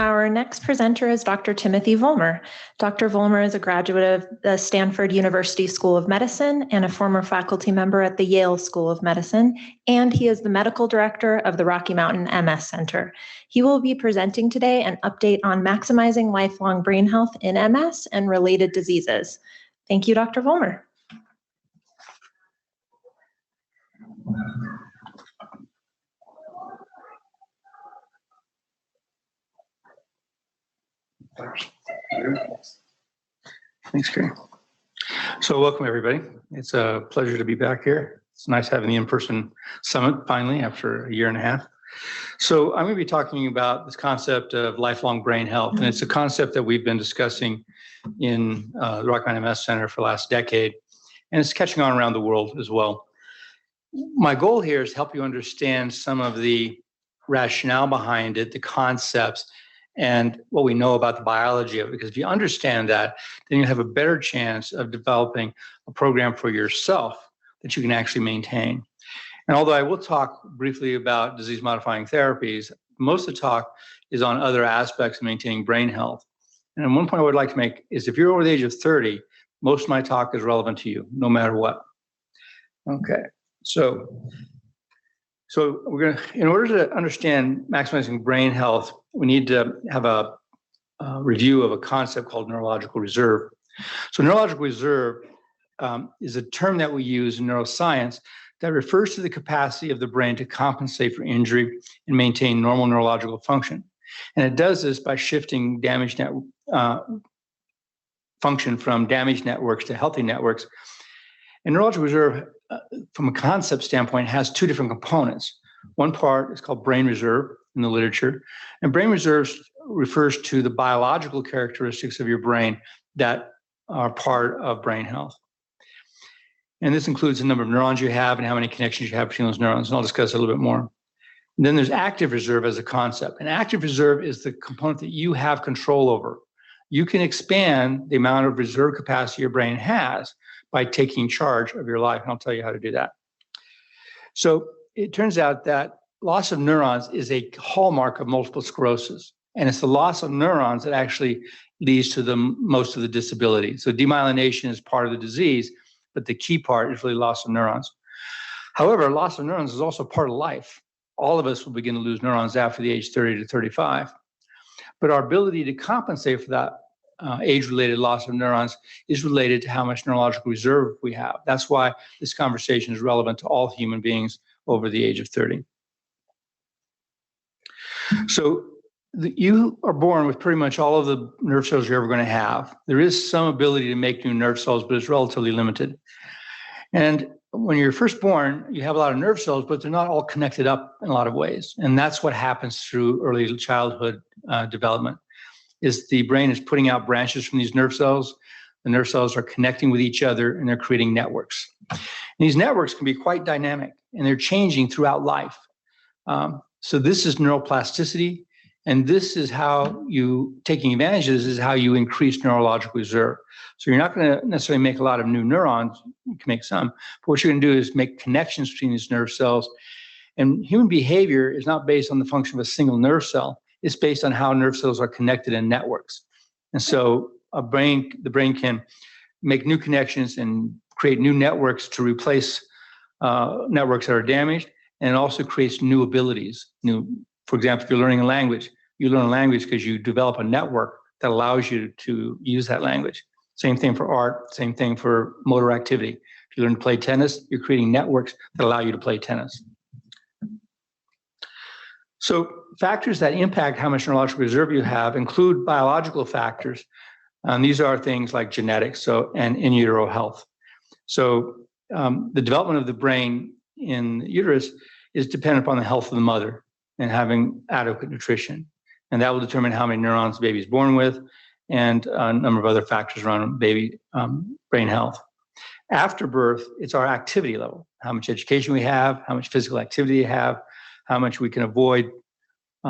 Our next presenter is Dr. Timothy Vollmer. Dr. Vollmer is a graduate of the Stanford University School of Medicine and a former faculty member at the Yale School of Medicine, and he is the medical director of the Rocky Mountain MS Center. He will be presenting today an update on maximizing lifelong brain health in MS and related diseases. Thank you, Dr. Vollmer. Thanks, Gary. So welcome, everybody. It's a pleasure to be back here. It's nice having the in-person summit finally after a year and a half. So I'm going to be talking about this concept of lifelong brain health, and it's a concept that we've been discussing in the Rocky Mountain MS Center for the last decade, and it's catching on around the world as well. My goal here is to help you understand some of the rationale behind it, the concepts, and what we know about the biology of it, because if you understand that, then you have a better chance of developing a program for yourself that you can actually maintain. And although I will talk briefly about disease-modifying therapies, most of the talk is on other aspects of maintaining brain health. And one point I would like to make is if you're over the age of 30, most of my talk is relevant to you, no matter what. Okay, so we're going to, in order to understand maximizing brain health, we need to have a review of a concept called neurological reserve. So neurological reserve is a term that we use in neuroscience that refers to the capacity of the brain to compensate for injury and maintain normal neurological function. And it does this by shifting damaged function from damaged networks to healthy networks. And neurological reserve, from a concept standpoint, has two different components. One part is called brain reserve in the literature, and brain reserve refers to the biological characteristics of your brain that are part of brain health. And this includes the number of neurons you have and how many connections you have between those neurons, and I'll discuss a little bit more. And then there's active reserve as a concept. And active reserve is the component that you have control over. You can expand the amount of reserve capacity your brain has by taking charge of your life, and I'll tell you how to do that. So it turns out that loss of neurons is a hallmark of multiple sclerosis, and it's the loss of neurons that actually leads to most of the disability. So demyelination is part of the disease, but the key part is really loss of neurons. However, loss of neurons is also part of life. All of us will begin to lose neurons after the age 30 to 35. But our ability to compensate for that age-related loss of neurons is related to how much neurological reserve we have. That's why this conversation is relevant to all human beings over the age of 30. So you are born with pretty much all of the nerve cells you're ever going to have. There is some ability to make new nerve cells, but it's relatively limited. And when you're first born, you have a lot of nerve cells, but they're not all connected up in a lot of ways. And that's what happens through early childhood development, is the brain is putting out branches from these nerve cells. The nerve cells are connecting with each other, and they're creating networks. And these networks can be quite dynamic, and they're changing throughout life. So this is neuroplasticity, and this is how taking advantage of this is how you increase neurological reserve. So you're not going to necessarily make a lot of new neurons. You can make some, but what you're going to do is make connections between these nerve cells. And human behavior is not based on the function of a single nerve cell. It's based on how nerve cells are connected in networks. And so the brain can make new connections and create new networks to replace networks that are damaged, and it also creates new abilities. For example, if you're learning a language, you learn a language because you develop a network that allows you to use that language. Same thing for art, same thing for motor activity. If you learn to play tennis, you're creating networks that allow you to play tennis. So factors that impact how much neurological reserve you have include biological factors. These are things like genetics and in utero health. So the development of the brain in the uterus is dependent upon the health of the mother and having adequate nutrition. And that will determine how many neurons the baby is born with and a number of other factors around baby brain health. After birth, it's our activity level, how much education we have, how much physical activity we have, how much we can avoid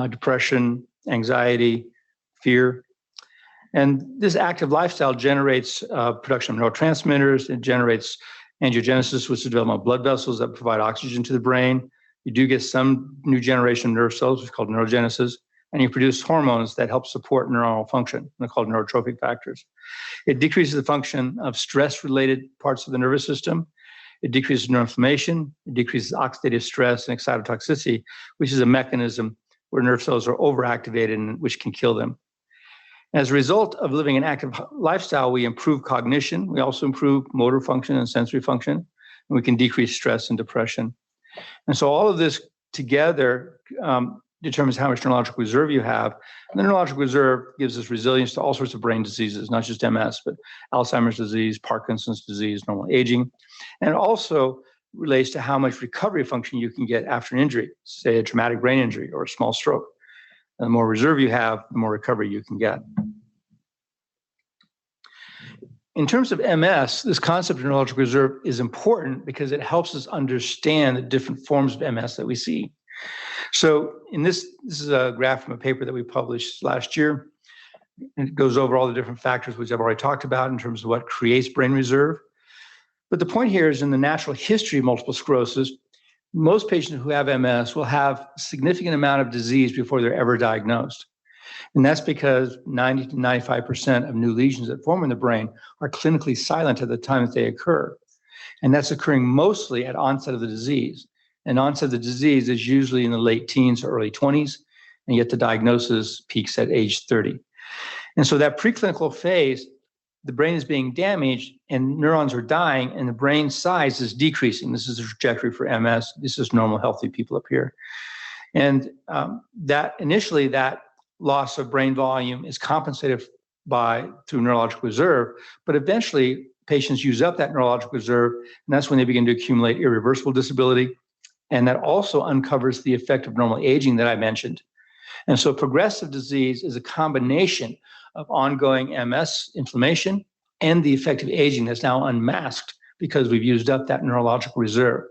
depression, anxiety, fear. And this active lifestyle generates production of neurotransmitters. It generates angiogenesis, which is the development of blood vessels that provide oxygen to the brain. You do get some new generation of nerve cells, which is called neurogenesis. and you produce hormones that help support neuronal function. They're called neurotrophic factors. It decreases the function of stress-related parts of the nervous system. It decreases neuroinflammation. It decreases oxidative stress and excitotoxicity, which is a mechanism where nerve cells are overactivated and which can kill them. As a result of living an active lifestyle, we improve cognition. We also improve motor function and sensory function, and we can decrease stress and depression. And so all of this together determines how much neurological reserve you have. And the neurological reserve gives us resilience to all sorts of brain diseases, not just MS, but Alzheimer's disease, Parkinson's disease, normal aging. And it also relates to how much recovery function you can get after an injury, say a traumatic brain injury or a small stroke. And the more reserve you have, the more recovery you can get. In terms of MS, this concept of neurological reserve is important because it helps us understand the different forms of MS that we see. So in this is a graph from a paper that we published last year. It goes over all the different factors which I've already talked about in terms of what creates brain reserve. But the point here is in the natural history of multiple sclerosis, most patients who have MS will have a significant amount of disease before they're ever diagnosed. And that's because 90 to 95% of new lesions that form in the brain are clinically silent at the time that they occur. And that's occurring mostly at onset of the disease. And onset of the disease is usually in the late teens or early 20s, and yet the diagnosis peaks at age 30. And so that preclinical phase, the brain is being damaged and neurons are dying and the brain size is decreasing. This is the trajectory for MS. This is normal, healthy people up here. And that initially, that loss of brain volume is compensated through neurological reserve, but eventually patients use up that neurological reserve, and that's when they begin to accumulate irreversible disability. And that also uncovers the effect of normal aging that I mentioned. And so progressive disease is a combination of ongoing MS inflammation and the effect of aging that's now unmasked because we've used up that neurological reserve.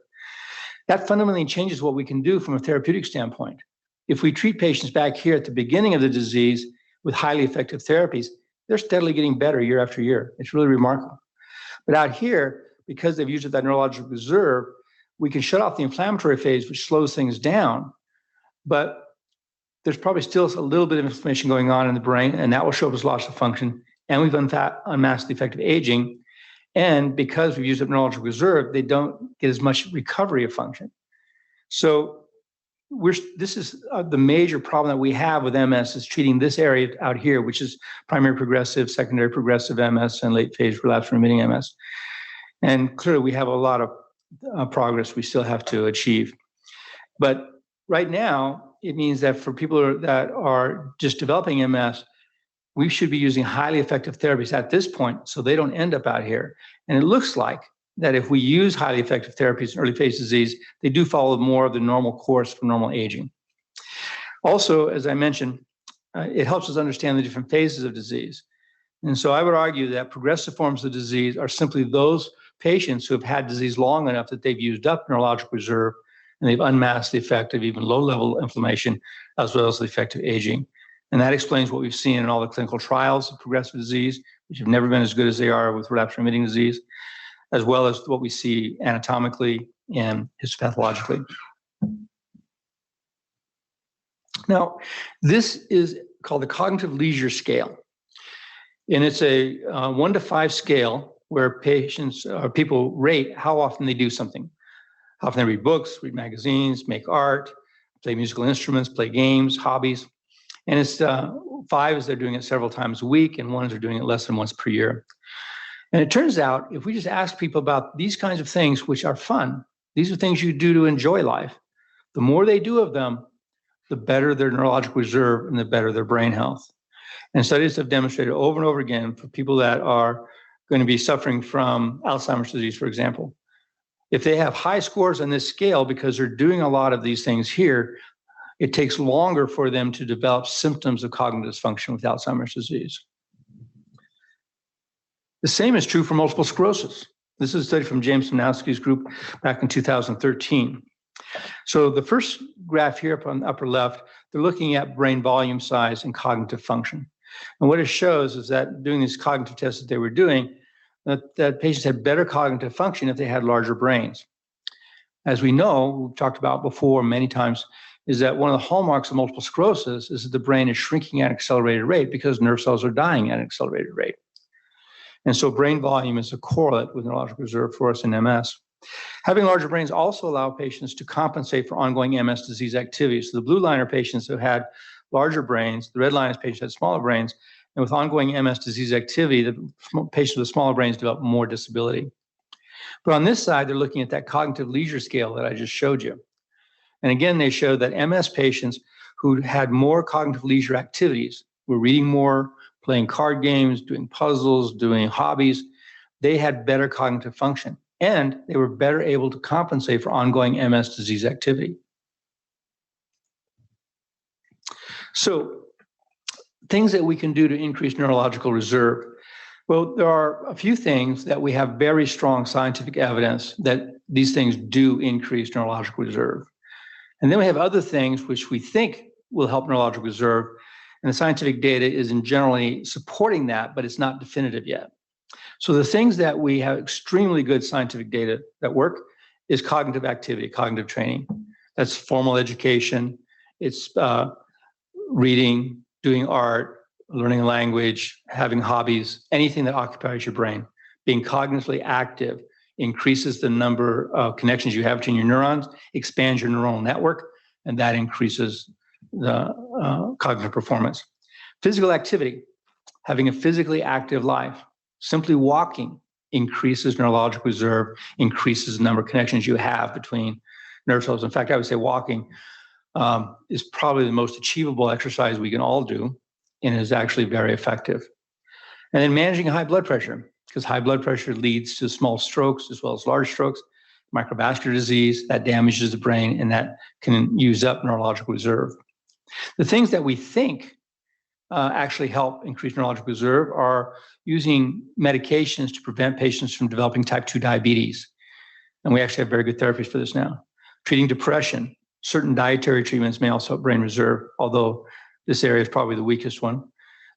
That fundamentally changes what we can do from a therapeutic standpoint. If we treat patients back here at the beginning of the disease with highly effective therapies, they're steadily getting better year after year. It's really remarkable. But out here, because they've used up that neurological reserve, we can shut off the inflammatory phase, which slows things down. But there's probably still a little bit of inflammation going on in the brain, and that will show up as loss of function. And we've unmasked the effect of aging. And because we've used up neurological reserve, they don't get as much recovery of function. So this is the major problem that we have with MS is treating this area out here, which is primary progressive, secondary progressive MS, and late phase relapse remitting MS. And clearly we have a lot of progress we still have to achieve. But right now, it means that for people that are just developing MS, we should be using highly effective therapies at this point so they don't end up out here. And it looks like that if we use highly effective therapies in early phase disease, they do follow more of the normal course for normal aging. Also, as I mentioned, it helps us understand the different phases of disease. And so I would argue that progressive forms of disease are simply those patients who have had disease long enough that they've used up neurological reserve and they've unmasked the effect of even low-level inflammation as well as the effect of aging. And that explains what we've seen in all the clinical trials of progressive disease, which have never been as good as they are with relapse-remitting disease, as well as what we see anatomically and histopathologically. Now, this is called the Cognitive Leisure Scale. And it's a 1 to 5 scale where people rate how often they do something. How often they read books, read magazines, make art, play musical instruments, play games, hobbies. And it's 5 is they're doing it several times a week, and 1 is they're doing it less than once per year. And it turns out, if we just ask people about these kinds of things, which are fun, these are things you do to enjoy life, the more they do of them, the better their neurological reserve and the better their brain health. And studies have demonstrated over and over again for people that are going to be suffering from Alzheimer's disease, for example, if they have high scores on this scale because they're doing a lot of these things here, it takes longer for them to develop symptoms of cognitive dysfunction with Alzheimer's disease. The same is true for multiple sclerosis. This is a study from James Manowski's group back in 2013. So the first graph here up on the upper left, they're looking at brain volume size and cognitive function. And what it shows is that doing these cognitive tests that they were doing, that patients had better cognitive function if they had larger brains. As we know, we've talked about before many times, is that one of the hallmarks of multiple sclerosis is that the brain is shrinking at an accelerated rate because nerve cells are dying at an accelerated rate. And so brain volume is a correlate with neurological reserve for us in MS. Having larger brains also allow patients to compensate for ongoing MS disease activity. So the blue line are patients who had larger brains, the red line is patients who had smaller brains, and with ongoing MS disease activity, the patients with smaller brains develop more disability. But on this side, they're looking at that cognitive leisure scale that I just showed you. And again, they showed that MS patients who had more cognitive leisure activities, were reading more, playing card games, doing puzzles, doing hobbies, they had better cognitive function, and they were better able to compensate for ongoing MS disease activity. So, things that we can do to increase neurological reserve. Well, there are a few things that we have very strong scientific evidence that these things do increase neurological reserve. And then we have other things which we think will help neurological reserve. And the scientific data is in generally supporting that, but it's not definitive yet. So the things that we have extremely good scientific data that work is cognitive activity, cognitive training. That's formal education. It's reading, doing art, learning a language, having hobbies, anything that occupies your brain. Being cognitively active increases the number of connections you have between your neurons, expands your neuronal network, and that increases the cognitive performance. Physical activity, having a physically active life, simply walking increases neurological reserve, increases the number of connections you have between nerve cells. In fact, I would say walking is probably the most achievable exercise we can all do, and is actually very effective. And then managing high blood pressure, because high blood pressure leads to small strokes as well as large strokes, microvascular disease, that damages the brain, and that can use up neurological reserve. The things that we think actually help increase neurological reserve are using medications to prevent patients from developing type 2 diabetes. And we actually have very good therapies for this now. Treating depression, certain dietary treatments may also help brain reserve, although this area is probably the weakest one.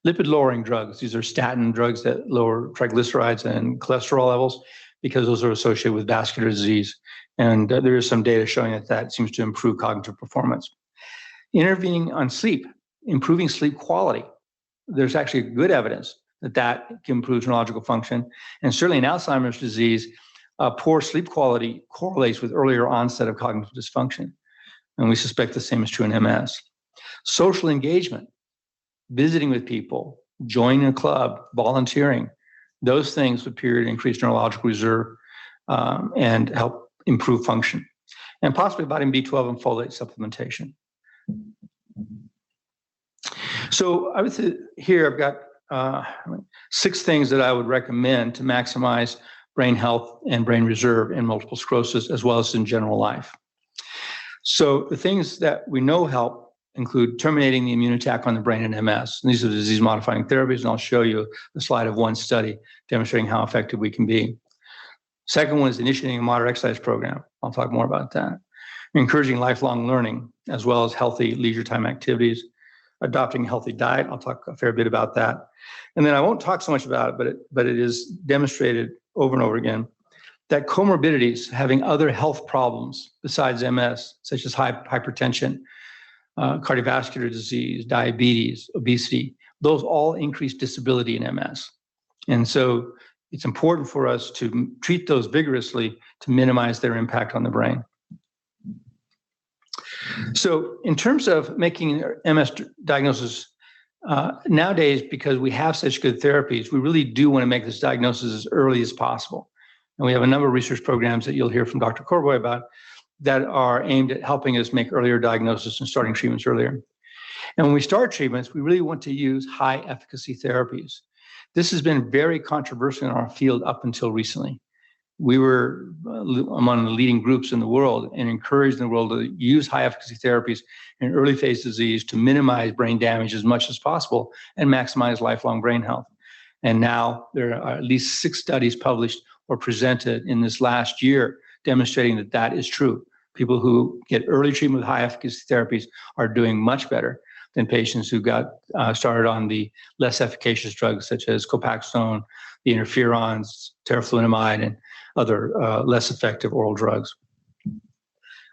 Lipid-lowering drugs, these are statin drugs that lower triglycerides and cholesterol levels because those are associated with vascular disease. And there is some data showing that that seems to improve cognitive performance. Intervening on sleep, improving sleep quality. There's actually good evidence that that can improve neurological function. And certainly in Alzheimer's disease, poor sleep quality correlates with earlier onset of cognitive dysfunction. And we suspect the same is true in MS. Social engagement, visiting with people, joining a club, volunteering, those things appear to increase neurological reserve and help improve function. And possibly vitamin B12 and folate supplementation. So I would say here I've got 6 things that I would recommend to maximize brain health and brain reserve in multiple sclerosis as well as in general life. So the things that we know help include terminating the immune attack on the brain in MS. And these are disease-modifying therapies, and I'll show you a slide of one study demonstrating how effective we can be. Second one is initiating a moderate exercise program. I'll talk more about that. Encouraging lifelong learning, as well as healthy leisure time activities. Adopting a healthy diet. I'll talk a fair bit about that. And then I won't talk so much about it, but it is demonstrated over and over again that comorbidities, having other health problems besides MS, such as hypertension, cardiovascular disease, diabetes, obesity, those all increase disability in MS. And so it's important for us to treat those vigorously to minimize their impact on the brain. So in terms of making MS diagnosis, nowadays, because we have such good therapies, we really do want to make this diagnosis as early as possible. And we have a number of research programs that you'll hear from Dr. Corboy about that are aimed at helping us make earlier diagnosis and starting treatments earlier. And when we start treatments, we really want to use high efficacy therapies. This has been very controversial in our field up until recently. We were among the leading groups in the world and encouraged in the world to use high efficacy therapies in early phase disease to minimize brain damage as much as possible and maximize lifelong brain health. And now there are at least 6 studies published or presented in this last year demonstrating that that is true. People who get early treatment with high efficacy therapies are doing much better than patients who got started on the less efficacious drugs such as Copaxone, the interferons, teriflunomide, and other less effective oral drugs.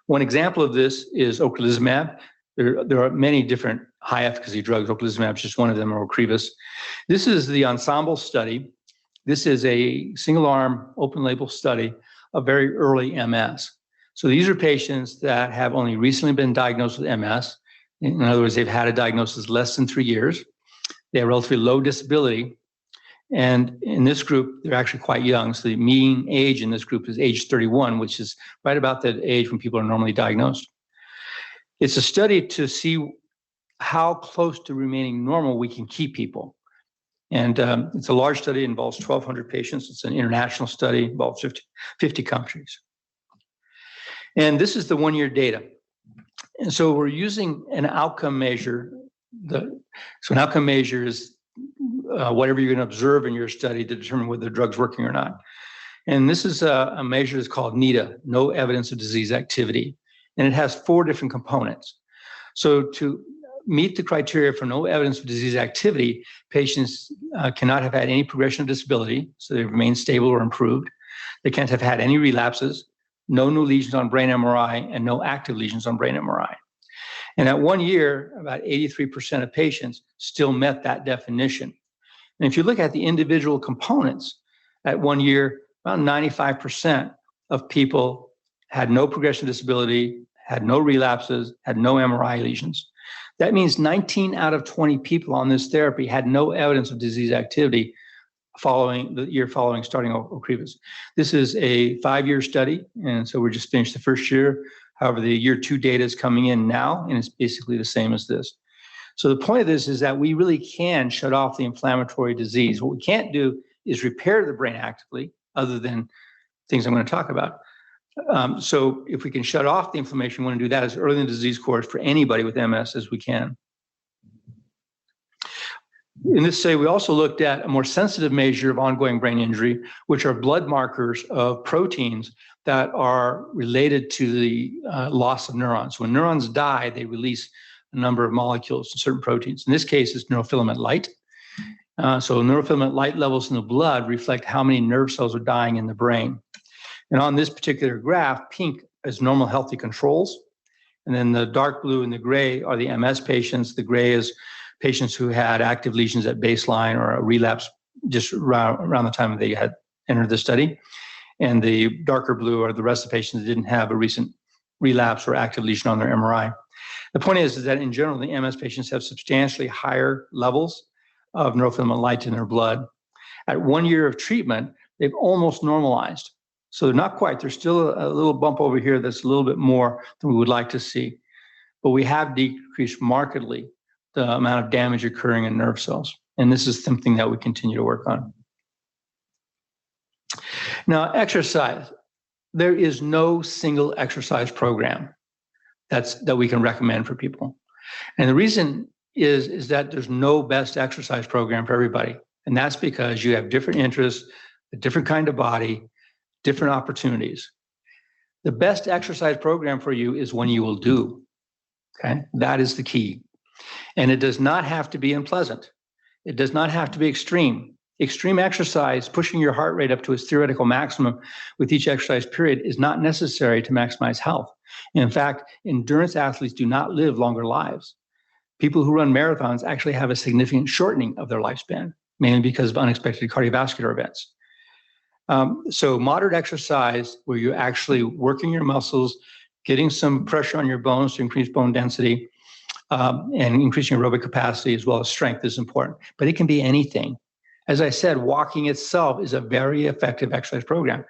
One example of this is ocrelizumab. There are many different high-efficacy drugs. Ocrelizumab is just one of them, or Ocrevus. This is the Ensemble Study. This is a single-arm, open-label study of very early MS. So these are patients that have only recently been diagnosed with MS. In other words, they've had a diagnosis less than 3 years. They have relatively low disability. And in this group, they're actually quite young. So the mean age in this group is age 31, which is right about the age when people are normally diagnosed. It's a study to see how close to remaining normal we can keep people. And it's a large study, involves 1,200 patients. It's an international study, involves 50 countries. And this is the 1-year data. And so we're using an outcome measure. So an outcome measure is whatever you're going to observe in your study to determine whether the drug's working or not. And this is a measure that's called NEDA, no evidence of disease activity. And it has 4 different components. So to meet the criteria for no evidence of disease activity, patients cannot have had any progression of disability, so they remain stable or improved. They can't have had any relapses, no new lesions on brain MRI, and no active lesions on brain MRI. And at 1 year, about 83% of patients still met that definition. And if you look at the individual components, at 1 year, about 95% of people had no progression of disability, had no relapses, had no MRI lesions. That means 19 out of 20 people on this therapy had no evidence of disease activity following the year following starting Ocrevus. This is a 5-year study, and so we're just finished the first year. However, the year 2 data is coming in now, and it's basically the same as this. So the point of this is that we really can shut off the inflammatory disease. What we can't do is repair the brain actively, other than things I'm going to talk about. So if we can shut off the inflammation, we want to do that as early in the disease course for anybody with MS as we can. In this study, we also looked at a more sensitive measure of ongoing brain injury, which are blood markers of proteins that are related to the loss of neurons. When neurons die, they release a number of molecules and certain proteins. In this case, it's neurofilament light. So neurofilament light levels in the blood reflect how many nerve cells are dying in the brain. And on this particular graph, pink is normal healthy controls. And then the dark blue and the gray are the MS patients. The gray is patients who had active lesions at baseline or a relapse just around the time they had entered the study. And the darker blue are the rest of the patients that didn't have a recent relapse or active lesion on their MRI. The point is that in general, the MS patients have substantially higher levels of neurofilament light in their blood. At 1 year of treatment, they've almost normalized. So they're not quite, there's still a little bump over here that's a little bit more than we would like to see. But we have decreased markedly the amount of damage occurring in nerve cells. And this is something that we continue to work on. Now, exercise. There is no single exercise program that we can recommend for people. And the reason is that there's no best exercise program for everybody. And that's because you have different interests, a different kind of body, different opportunities. The best exercise program for you is one you will do. Okay, that is the key. And it does not have to be unpleasant. It does not have to be extreme. Extreme exercise, pushing your heart rate up to its theoretical maximum with each exercise period, is not necessary to maximize health. In fact, endurance athletes do not live longer lives. People who run marathons actually have a significant shortening of their lifespan, mainly because of unexpected cardiovascular events. So moderate exercise where you're actually working your muscles, getting some pressure on your bones to increase bone density, and increasing aerobic capacity as well as strength is important. But it can be anything. As I said, walking itself is a very effective exercise program.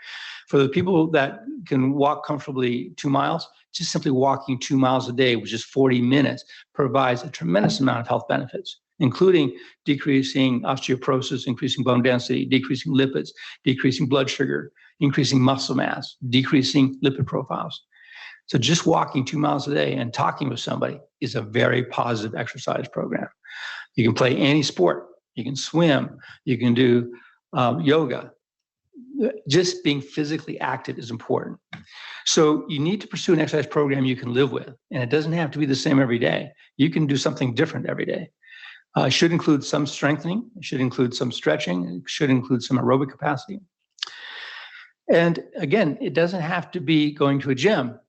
For the people that can walk comfortably 2 miles, just simply walking 2 miles a day, which is 40 minutes, provides a tremendous amount of health benefits, including decreasing osteoporosis, increasing bone density, decreasing lipids, decreasing blood sugar, increasing muscle mass, decreasing lipid profiles. So just walking 2 miles a day and talking with somebody is a very positive exercise program. You can play any sport. You can swim. You can do yoga. Just being physically active is important. So you need to pursue an exercise program you can live with. And it doesn't have to be the same every day. You can do something different every day. It should include some strengthening. It should include some stretching. It should include some aerobic capacity. And again, it doesn't have to be going to a gym.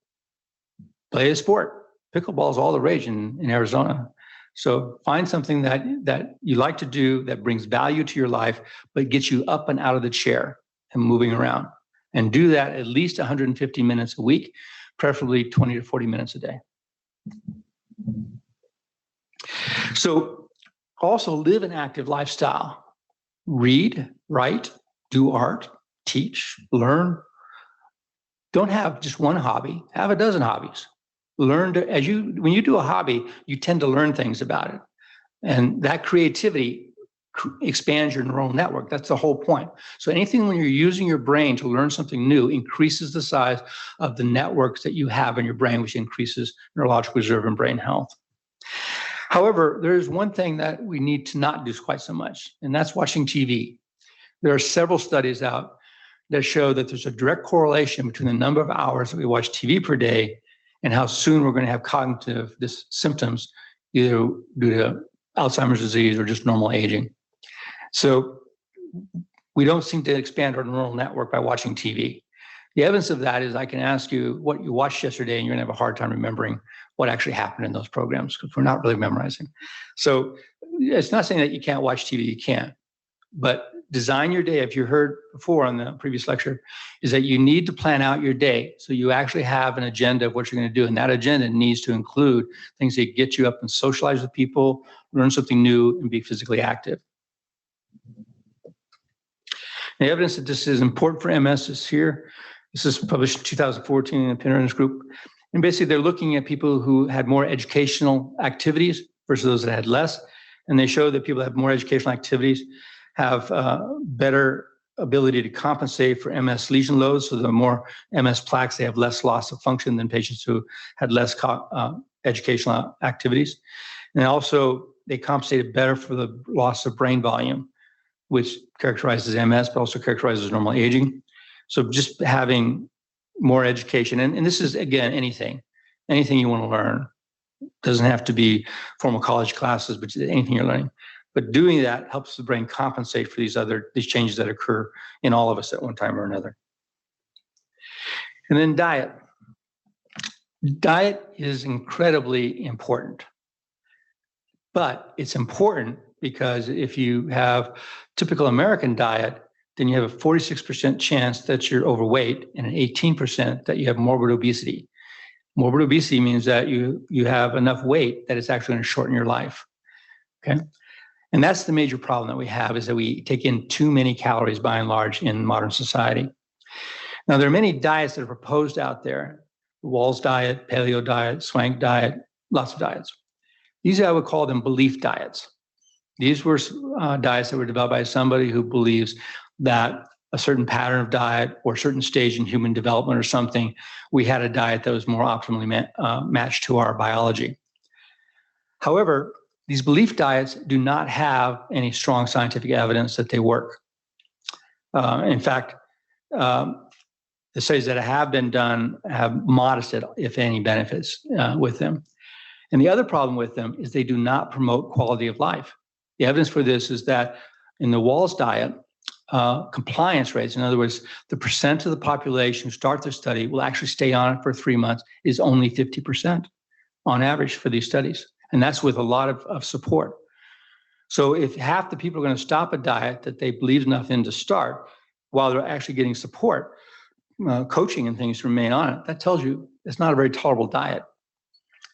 Play a sport. Pickleball is all the rage in Arizona. So find something that you like to do that brings value to your life, but gets you up and out of the chair and moving around. And do that at least 150 minutes a week, preferably 20 to 40 minutes a day. So also live an active lifestyle. Read, write, do art, teach, learn. Don't have just one hobby, have a dozen hobbies. Learn to, when you do a hobby, you tend to learn things about it. And that creativity expands your neural network. That's the whole point. So anything when you're using your brain to learn something new increases the size of the networks that you have in your brain, which increases neurological reserve and brain health. However, there is one thing that we need to not do quite so much, and that's watching TV. There are several studies out that show that there's a direct correlation between the number of hours that we watch TV per day and how soon we're going to have cognitive symptoms, either due to Alzheimer's disease or just normal aging. So we don't seem to expand our neural network by watching TV. The evidence of that is I can ask you what you watched yesterday, and you're going to have a hard time remembering what actually happened in those programs because we're not really memorizing. So it's not saying that you can't watch TV, you can. But design your day, if you heard before on the previous lecture, is that you need to plan out your day. So you actually have an agenda of what you're going to do. And that agenda needs to include things that get you up and socialize with people, learn something new, and be physically active. The evidence that this is important for MS is here. This is published in 2014 in the Pinner's group. And basically, they're looking at people who had more educational activities versus those that had less. And they show that people that have more educational activities have better ability to compensate for MS lesion loads. So the more MS plaques, they have less loss of function than patients who had less educational activities. And also, they compensated better for the loss of brain volume, which characterizes MS, but also characterizes normal aging. So just having more education, and this is, again, anything you want to learn. Doesn't have to be formal college classes, but anything you're learning. But doing that helps the brain compensate for these changes that occur in all of us at one time or another. And then diet. Diet is incredibly important. But it's important because if you have typical American diet, then you have a 46% chance that you're overweight and an 18% that you have morbid obesity. Morbid obesity means that you have enough weight that it's actually going to shorten your life. Okay. And that's the major problem that we have, is that we take in too many calories by and large in modern society. Now, there are many diets that are proposed out there. Wall's diet, paleo diet, swank diet, lots of diets. These, I would call them belief diets. These were diets that were developed by somebody who believes that a certain pattern of diet or a certain stage in human development or something, we had a diet that was more optimally matched to our biology. However, these belief diets do not have any strong scientific evidence that they work. In fact, the studies that have been done have modest, if any, benefits with them. And the other problem with them is they do not promote quality of life. The evidence for this is that in the Wall's diet, compliance rates, in other words, the percent of the population who start their study will actually stay on it for 3 months, is only 50% on average for these studies. And that's with a lot of support. So if half the people are going to stop a diet that they believe enough in to start, while they're actually getting support, coaching and things to remain on it, that tells you it's not a very tolerable diet.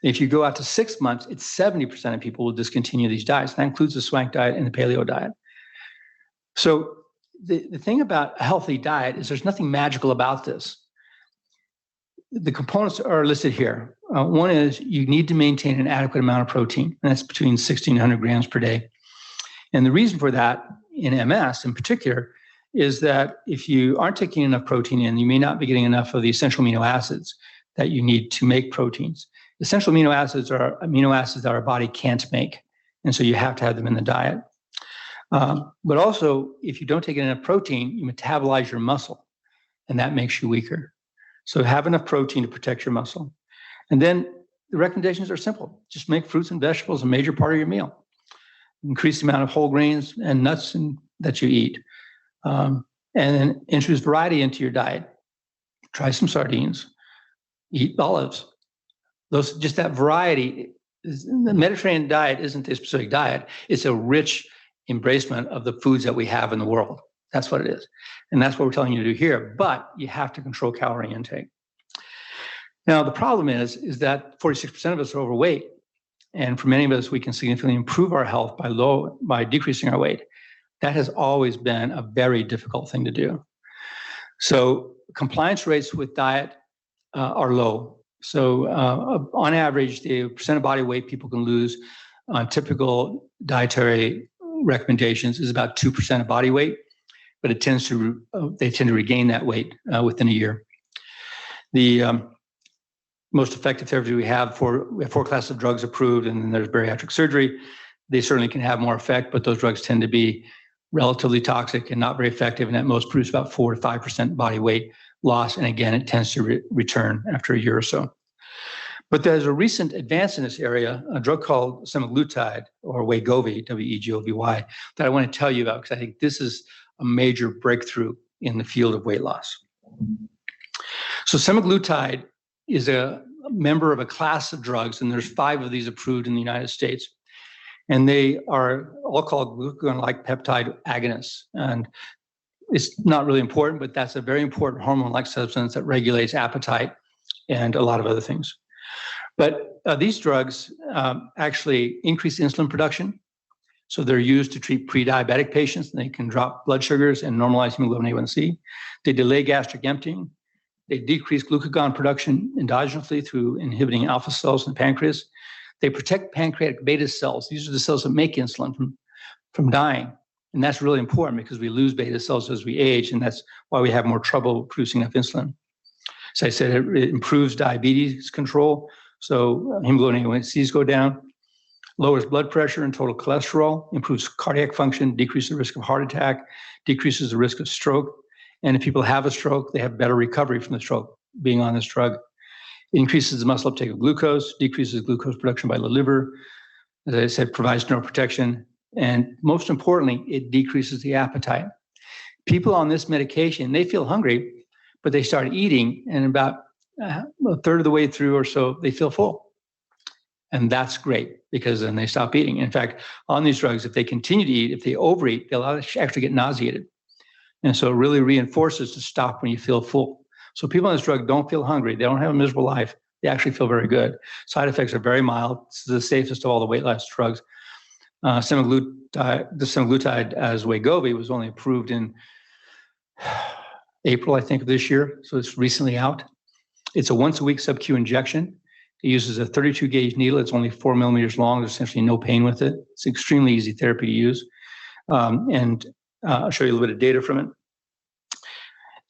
If you go out to 6 months, it's 70% of people will discontinue these diets. That includes the swank diet and the paleo diet. So the thing about a healthy diet is there's nothing magical about this. The components are listed here. One is you need to maintain an adequate amount of protein, and that's between 60 and 100 grams per day. And the reason for that in MS in particular is that if you aren't taking enough protein in, you may not be getting enough of the essential amino acids that you need to make proteins. Essential amino acids are amino acids that our body can't make, and so you have to have them in the diet. But also, if you don't take enough protein, you metabolize your muscle, and that makes you weaker. So have enough protein to protect your muscle. And then the recommendations are simple. Just make fruits and vegetables a major part of your meal. Increase the amount of whole grains and nuts that you eat. And then introduce variety into your diet. Try some sardines. Eat olives. just that variety. The Mediterranean diet isn't a specific diet. It's a rich embracement of the foods that we have in the world. That's what it is. And that's what we're telling you to do here. But you have to control calorie intake. Now, the problem is that 46% of us are overweight. And for many of us, we can significantly improve our health by decreasing our weight. That has always been a very difficult thing to do. So compliance rates with diet are low. So on average, the percent of body weight people can lose on typical dietary recommendations is about 2% of body weight, but they tend to regain that weight within a year. The most effective therapy we have four classes of drugs approved, and then there's bariatric surgery. They certainly can have more effect, but those drugs tend to be relatively toxic and not very effective, and at most produce about 4 to 5% body weight loss. And again, it tends to return after a year or so. But there's a recent advance in this area, a drug called Semiglutide, or Wegovy, W-E-G-O-V-Y, that I want to tell you about because I think this is a major breakthrough in the field of weight loss. So Semiglutide is a member of a class of drugs, and there's 5 of these approved in the United States. And they are all called glucagon-like peptide agonists. And it's not really important, but that's a very important hormone-like substance that regulates appetite and a lot of other things. But these drugs actually increase insulin production. So they're used to treat pre-diabetic patients, and they can drop blood sugars and normalize hemoglobin A1C. They delay gastric emptying. They decrease glucagon production endogenously through inhibiting alpha cells in the pancreas. They protect pancreatic beta cells. These are the cells that make insulin from dying. And that's really important because we lose beta cells as we age, and that's why we have more trouble producing enough insulin. As I said, it improves diabetes control. So hemoglobin A1Cs go down, lowers blood pressure and total cholesterol, improves cardiac function, decreases the risk of heart attack, decreases the risk of stroke. And if people have a stroke, they have better recovery from the stroke being on this drug. It increases the muscle uptake of glucose, decreases glucose production by the liver. As I said, provides neuroprotection. And most importantly, it decreases the appetite. People on this medication, they feel hungry, but they start eating, and about a third of the way through or so, they feel full. And that's great because then they stop eating. In fact, on these drugs, if they continue to eat, if they overeat, they'll actually get nauseated. And so it really reinforces to stop when you feel full. So people on this drug don't feel hungry. They don't have a miserable life. They actually feel very good. Side effects are very mild. This is the safest of all the weight loss drugs. Semiglutide as Wegovy was only approved in April, I think, of this year. So it's recently out. It's a once-a-week sub-Q injection. It uses a 32-gauge needle. It's only 4 millimeters long. There's essentially no pain with it. It's extremely easy therapy to use. I'll show you a little bit of data from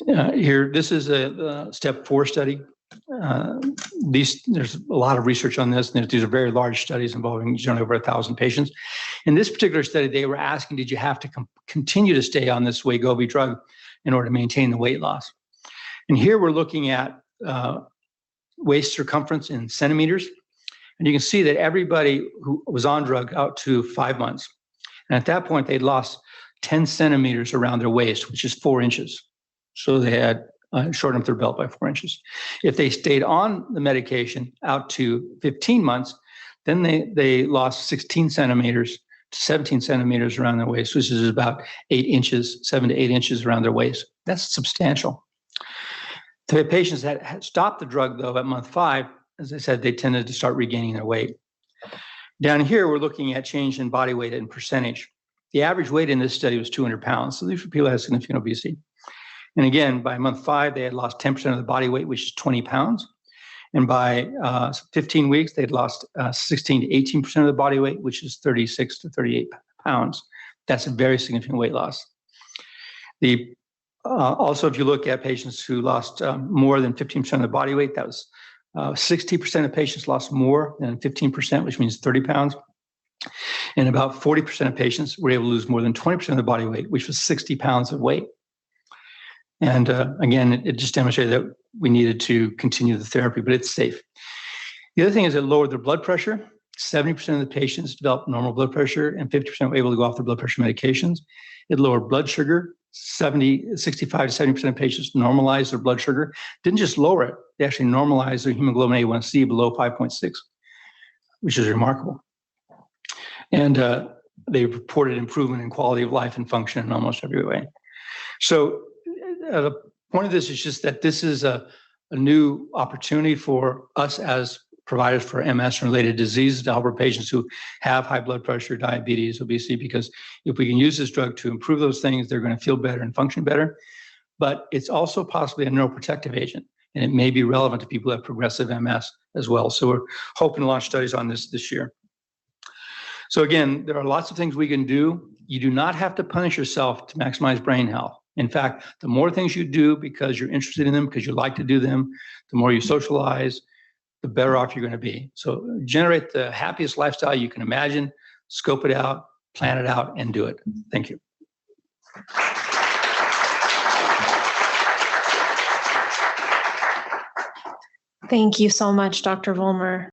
it. Here, this is a step 4 study. There's a lot of research on this, and these are very large studies involving generally over 1,000 patients. In this particular study, they were asking, did you have to continue to stay on this Wegovy drug in order to maintain the weight loss? And here we're looking at waist circumference in centimeters. And you can see that everybody who was on drug out to 5 months. And at that point, they'd lost 10 centimeters around their waist, which is 4 inches. So they had shortened up their belt by 4 inches. If they stayed on the medication out to 15 months, then they lost 16 centimeters to 17 centimeters around their waist, which is about 8 inches, 7 to 8 inches around their waist. That's substantial. The patients that had stopped the drug, though, at month 5, as I said, they tended to start regaining their weight. Down here, we're looking at change in body weight and percentage. The average weight in this study was 200 pounds. So these were people that had significant obesity. And again, by month 5, they had lost 10% of the body weight, which is 20 pounds. And by 15 weeks, they'd lost 16 to 18% of the body weight, which is 36 to 38 pounds. That's a very significant weight loss. Also, if you look at patients who lost more than 15% of the body weight, that was 60% of patients lost more than 15%, which means 30 pounds. And about 40% of patients were able to lose more than 20% of the body weight, which was 60 pounds of weight. And again, it just demonstrated that we needed to continue the therapy, but it's safe. The other thing is it lowered their blood pressure. 70% of the patients developed normal blood pressure, and 50% were able to go off their blood pressure medications. It lowered blood sugar. 65 to 70% of patients normalized their blood sugar. Didn't just lower it, they actually normalized their hemoglobin A1C below 5.6, which is remarkable. And they reported improvement in quality of life and function in almost every way. So the point of this is just that this is a new opportunity for us as providers for MS and related diseases to help our patients who have high blood pressure, diabetes, obesity, because if we can use this drug to improve those things, they're going to feel better and function better. But it's also possibly a neuroprotective agent, and it may be relevant to people who have progressive MS as well. So we're hoping to launch studies on this year. So again, there are lots of things we can do. You do not have to punish yourself to maximize brain health. In fact, the more things you do because you're interested in them, because you like to do them, the more you socialize, the better off you're going to be. So generate the happiest lifestyle you can imagine, scope it out, plan it out, and do it. Thank you. Thank you so much, Dr. Vollmer.